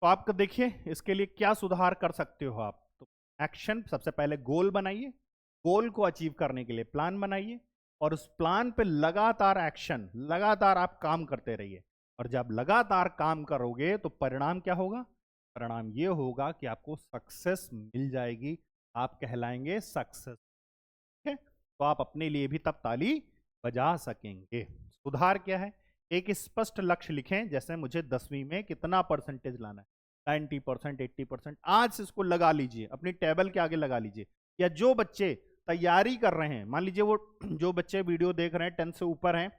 तो आप देखिए इसके लिए क्या सुधार कर सकते हो आप। तो एक्शन, सबसे पहले गोल बनाइए, गोल को अचीव करने के लिए प्लान बनाइए, और उस प्लान पे लगातार एक्शन, लगातार आप काम करते रहिए। और जब लगातार काम करोगे तो परिणाम क्या होगा? परिणाम ये होगा कि आपको सक्सेस मिल जाएगी, आप कहलाएंगे सक्सेस। ठीक है, तो आप अपने लिए भी तब ताली बजा सकेंगे। सुधार क्या है? एक स्पष्ट लक्ष्य लिखें, जैसे मुझे 10वीं में कितना परसेंटेज लाना है, 90%, 80%। आज से इसको लगा लीजिए, अपनी टेबल के आगे लगा लीजिए। या जो बच्चे तैयारी कर रहे हैं, मान लीजिए वो जो बच्चे वीडियो देख रहे हैं 10 से ऊपर हैं,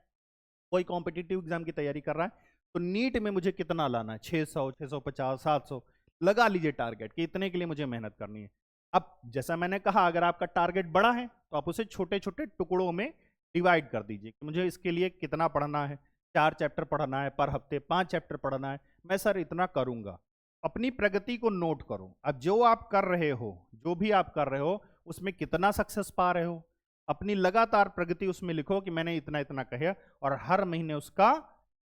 कोई कॉम्पिटिटिव एग्जाम की तैयारी कर रहा है, तो नीट में मुझे कितना लाना है, 600, 650, 700 लगा लीजिए टारगेट कि इतने के लिए मुझे मेहनत करनी है। अब जैसा मैंने कहा, अगर आपका टारगेट बड़ा है तो आप उसे छोटे छोटे टुकड़ों में डिवाइड कर दीजिए कि मुझे इसके लिए कितना पढ़ना है, 4 चैप्टर पढ़ना है पर हफ्ते, 5 चैप्टर पढ़ना है, मैं सर इतना करूंगा। अपनी प्रगति को नोट करो। अब जो आप कर रहे हो, जो भी आप कर रहे हो, उसमें कितना सक्सेस पा रहे हो, अपनी लगातार प्रगति उसमें लिखो कि मैंने इतना इतना कहा, और हर महीने उसका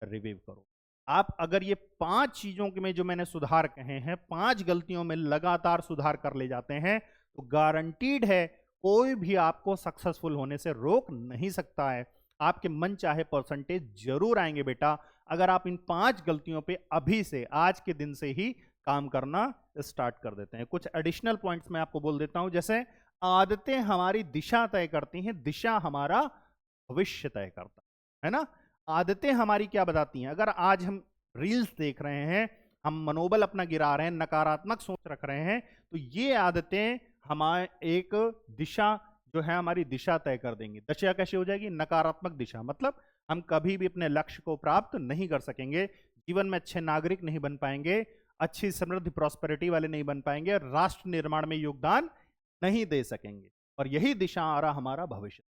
रिव्यू करो। आप अगर ये 5 चीजों में जो मैंने सुधार कहे हैं, 5 गलतियों में लगातार सुधार कर ले जाते हैं, तो गारंटीड है कोई भी आपको सक्सेसफुल होने से रोक नहीं सकता है। आपके मन चाहे परसेंटेज जरूर आएंगे बेटा, अगर आप इन 5 गलतियों पे अभी से, आज के दिन से ही काम करना स्टार्ट कर देते हैं। कुछ एडिशनल पॉइंट्स मैं आपको बोल देता हूं, जैसे आदतें हमारी दिशा तय करती हैं, दिशा हमारा भविष्य तय करता है ना। आदतें हमारी क्या बताती हैं? अगर आज हम रील्स देख रहे हैं, हम मनोबल अपना गिरा रहे हैं, नकारात्मक सोच रख रहे हैं, तो ये आदतें हमारे एक दिशा जो है, हमारी दिशा तय कर देंगी। दिशा कैसी हो जाएगी? नकारात्मक दिशा, मतलब हम कभी भी अपने लक्ष्य को प्राप्त नहीं कर सकेंगे, जीवन में अच्छे नागरिक नहीं बन पाएंगे, अच्छी समृद्धि प्रॉस्पेरिटी वाले नहीं बन पाएंगे, राष्ट्र निर्माण में योगदान नहीं दे सकेंगे। और यही दिशा आ रहा हमारा भविष्य।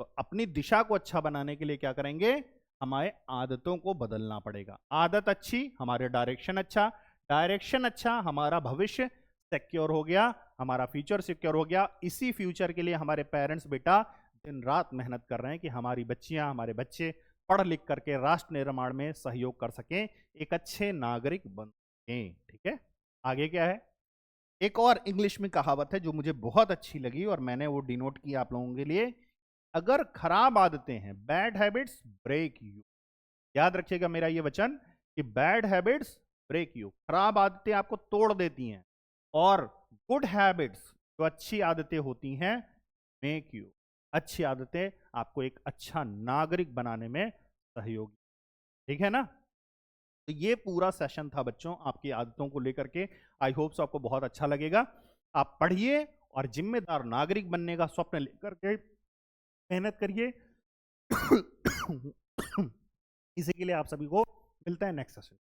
तो अपनी दिशा को अच्छा बनाने के लिए क्या करेंगे? हमारे आदतों को बदलना पड़ेगा। आदत अच्छी, हमारे डायरेक्शन अच्छा, डायरेक्शन अच्छा, हमारा भविष्य सिक्योर हो गया, हमारा फ्यूचर सिक्योर हो गया। इसी फ्यूचर के लिए हमारे पेरेंट्स बेटा दिन रात मेहनत कर रहे हैं कि हमारी बच्चियां, हमारे बच्चे पढ़ लिख करके राष्ट्र निर्माण में सहयोग कर सकें, एक अच्छे नागरिक बन सकें। ठीक है, आगे क्या है? एक और इंग्लिश में कहावत है जो मुझे बहुत अच्छी लगी और मैंने वो डिनोट की आप लोगों के लिए। अगर खराब आदतें हैं, बैड हैबिट्स ब्रेक यू। याद रखिएगा मेरा ये वचन कि बैड हैबिट्स ब्रेक यू, खराब आदतें आपको तोड़ देती हैं, और गुड हैबिट्स जो अच्छी आदतें होती हैं मेक यू, अच्छी आदतें आपको एक अच्छा नागरिक बनाने में सहयोगी। ठीक है ना? तो ये पूरा सेशन था बच्चों आपकी आदतों को लेकर के। आई होप सो आपको बहुत अच्छा लगेगा। आप पढ़िए और जिम्मेदार नागरिक बनने का स्वप्न लेकर के मेहनत करिए। इसी के लिए आप सभी को मिलता है नेक्स्ट सेशन।